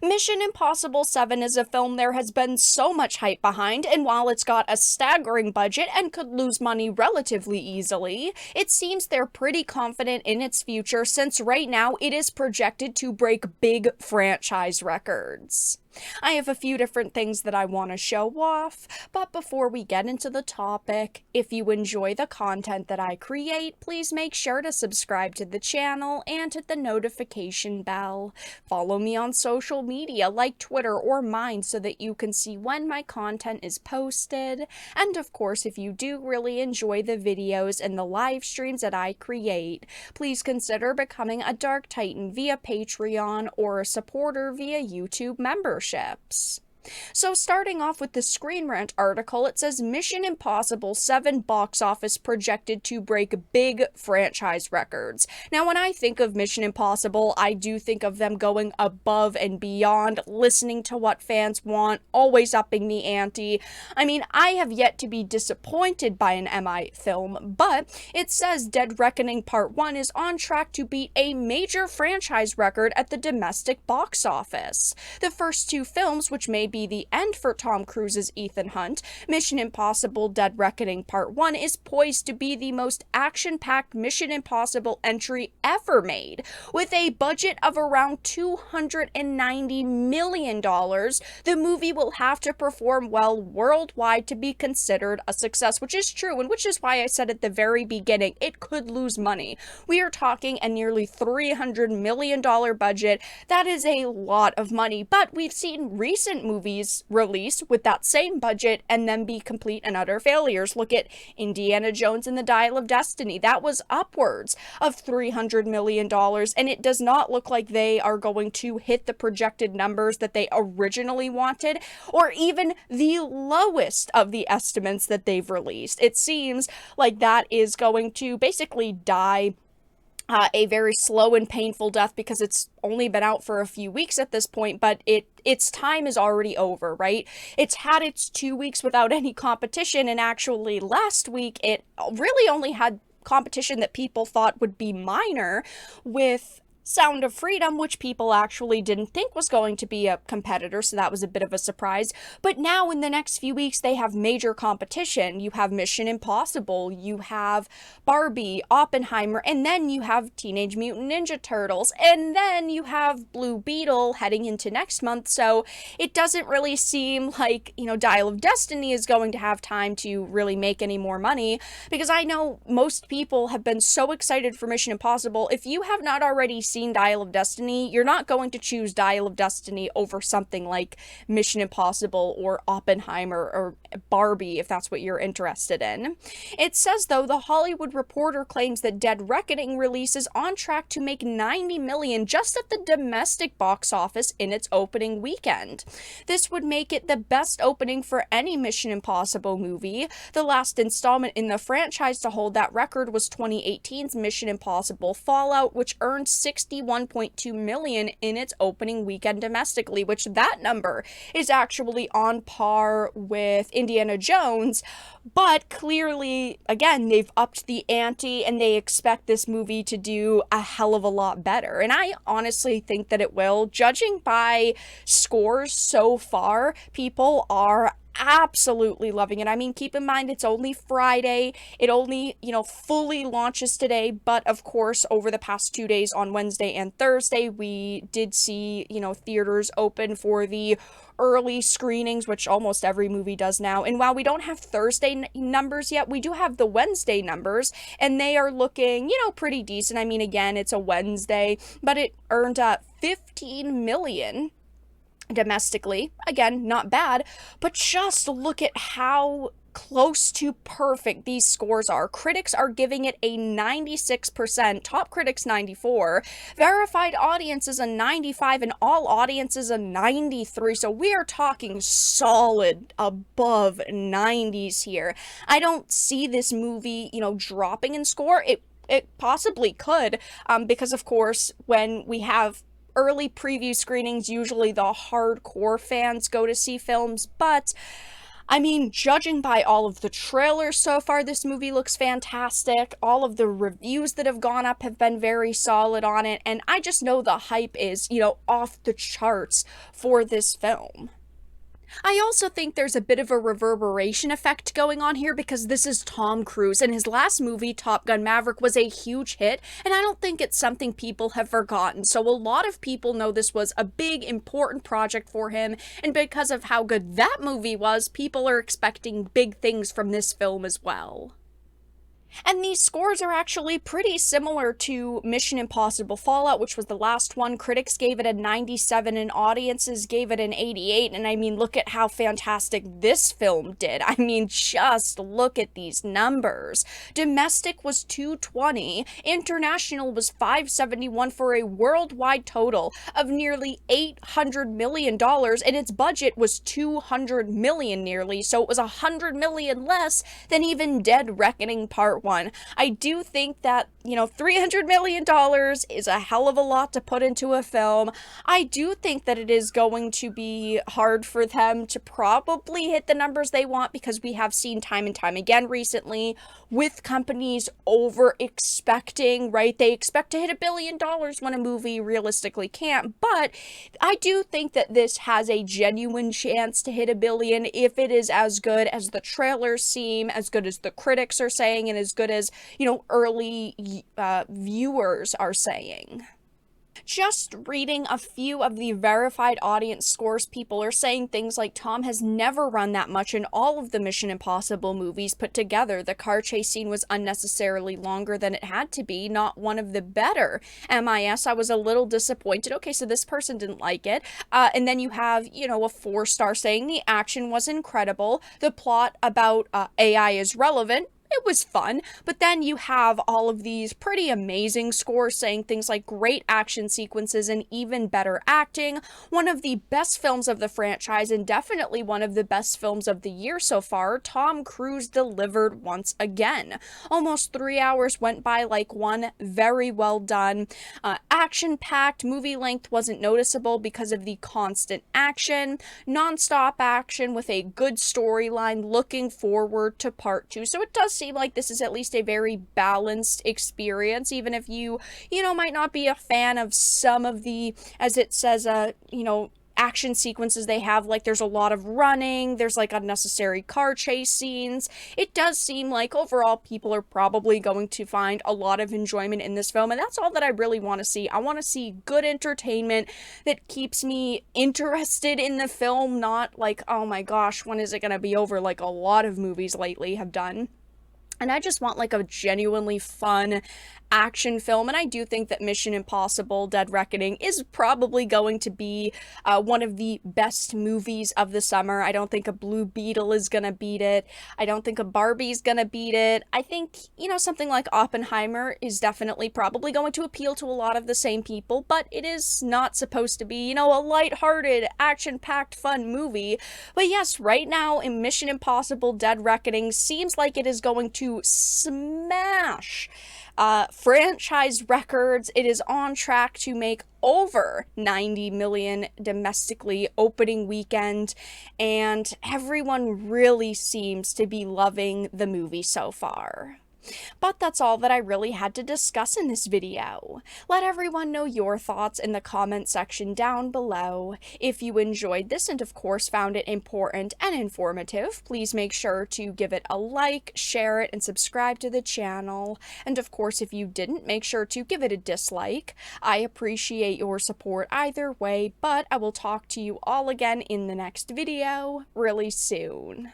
Mission Impossible 7 is a film there has been so much hype behind, and while it's got a staggering budget and could lose money relatively easily, it seems they're pretty confident in its future since right now it is projected to break big franchise records. I have a few different things that I want to show off, but before we get into the topic, if you enjoy the content that I create, please make sure to subscribe to the channel and hit the notification bell. Follow me on social media like Twitter or mine so that you can see when my content is posted. And of course, if you do really enjoy the videos and the live streams that I create, please consider becoming a Dark Titan via Patreon or a supporter via YouTube membership. So starting off with the Screen Rant article, it says Mission Impossible 7 box office projected to break big franchise records. Now, when I think of Mission Impossible, I do think of them going above and beyond, listening to what fans want, always upping the ante. I mean, I have yet to be disappointed by an MI film, but it says Dead Reckoning Part 1 is on track to beat a major franchise record at the domestic box office. The first two films, which may be the end for Tom Cruise's Ethan Hunt, Mission Impossible Dead Reckoning Part 1 is poised to be the most action-packed Mission Impossible entry ever made. With a budget of around $290 million, the movie will have to perform well worldwide to be considered a success, which is true, and which is why I said at the very beginning, it could lose money. We are talking a nearly $300 million budget. That is a lot of money, but we've seen recent movies released with that same budget and then be complete and utter failures. Look at Indiana Jones and the Dial of Destiny. That was upwards of $300 million, and it does not look like they are going to hit the projected numbers that they originally wanted, or even the lowest of the estimates that they've released. It seems like that is going to basically die a very slow and painful death because it's only been out for a few weeks at this point, but its time is already over, right? It's had its 2 weeks without any competition, and actually last week it really only had competition that people thought would be minor with Sound of Freedom, which people actually didn't think was going to be a competitor, so that was a bit of a surprise. But now in the next few weeks, they have major competition. You have Mission Impossible, you have Barbie, Oppenheimer, and then you have Teenage Mutant Ninja Turtles, and then you have Blue Beetle heading into next month, so it doesn't really seem like, Dial of Destiny is going to have time to really make any more money, because I know most people have been so excited for Mission Impossible. If you have not already seen Dial of Destiny, you're not going to choose Dial of Destiny over something like Mission Impossible or Oppenheimer or Barbie, if that's what you're interested in. It says, though, the Hollywood Reporter claims that Dead Reckoning release is on track to make $90 million just at the domestic box office in its opening weekend. This would make it the best opening for any Mission Impossible movie. The last installment in the franchise to hold that record was 2018's Mission Impossible Fallout, which earned $61.2 million in its opening weekend domestically, which that number is actually on par with Indiana Jones, but clearly, again, they've upped the ante and they expect this movie to do a hell of a lot better. And I honestly think that it will. Judging by scores so far, people are absolutely loving it. I mean, keep in mind, it's only Friday. It only, fully launches today. But of course, over the past 2 days on Wednesday and Thursday, we did see, theaters open for the early screenings, which almost every movie does now. And while we don't have Thursday numbers yet, we do have the Wednesday numbers, and they are looking, pretty decent. I mean, again, it's a Wednesday, but it earned 15 million domestically. Again, not bad, but just look at how close to perfect these scores are. Critics are giving it a 96%, top critics 94, verified audiences a 95, and all audiences a 93. So we are talking solid above 90s here. I don't see this movie, dropping in score. It possibly could, because of course, when we have early preview screenings, usually the hardcore fans go to see films, but I mean, judging by all of the trailers so far, this movie looks fantastic. All of the reviews that have gone up have been very solid on it, and I just know the hype is, off the charts for this film. I also think there's a bit of a reverberation effect going on here because this is Tom Cruise, and his last movie, Top Gun Maverick, was a huge hit, and I don't think it's something people have forgotten. So a lot of people know this was a big, important project for him, and because of how good that movie was, people are expecting big things from this film as well. And these scores are actually pretty similar to Mission Impossible Fallout, which was the last one. Critics gave it a 97 and audiences gave it an 88. And I mean, look at how fantastic this film did. I mean, just look at these numbers. Domestic was 220, international was 571 for a worldwide total of nearly $800 million, and its budget was $200 million nearly. So it was $100 million less than even Dead Reckoning Part 1. I do think that, $300 million is a hell of a lot to put into a film. I do think that it is going to be hard for them to probably hit the numbers they want because we have seen time and time again recently with companies over expecting, right? They expect to hit $1 billion when a movie realistically can't, but I do think that this has a genuine chance to hit $1 billion if it is as good as the trailers seem, as good as the critics are saying, and as good as, early viewers are saying. Just reading a few of the verified audience scores, people are saying things like Tom has never run that much in all of the Mission Impossible movies put together. The car chase scene was unnecessarily longer than it had to be, not one of the better. MIS, I was a little disappointed. Okay, so this person didn't like it. And then you have, a 4-star saying the action was incredible. The plot about AI is relevant. It was fun, but then you have all of these pretty amazing scores saying things like great action sequences and even better acting, one of the best films of the franchise and definitely one of the best films of the year so far. Tom Cruise delivered once again. Almost 3 hours went by like one. Very well done. Action-packed, movie length wasn't noticeable because of the constant action, non-stop action with a good storyline, looking forward to part 2. So it does seem like this is at least a very balanced experience, even if you might not be a fan of some of the, as it says, action sequences they have. Like there's a lot of running, there's like unnecessary car chase scenes. It does seem like overall people are probably going to find a lot of enjoyment in this film, and that's all that I really want to see. I want to see good entertainment that keeps me interested in the film, not like, oh my gosh, when is it going to be over, like a lot of movies lately have done. And I just want like a genuinely fun action film, and I do think that Mission Impossible Dead Reckoning is probably going to be one of the best movies of the summer. I don't think a Blue Beetle is gonna beat it. I don't think a Barbie's gonna beat it. I think, something like Oppenheimer is definitely probably going to appeal to a lot of the same people, but it is not supposed to be, a lighthearted, action-packed, fun movie. But yes, right now in Mission Impossible Dead Reckoning seems like it is going to smash franchise records. It is on track to make over 90 million domestically opening weekend, and everyone really seems to be loving the movie so far. But that's all that I really had to discuss in this video. Let everyone know your thoughts in the comment section down below. If you enjoyed this and of course found it important and informative, please make sure to give it a like, share it, and subscribe to the channel. And of course, if you didn't, make sure to give it a dislike. I appreciate your support either way, but I will talk to you all again in the next video really soon.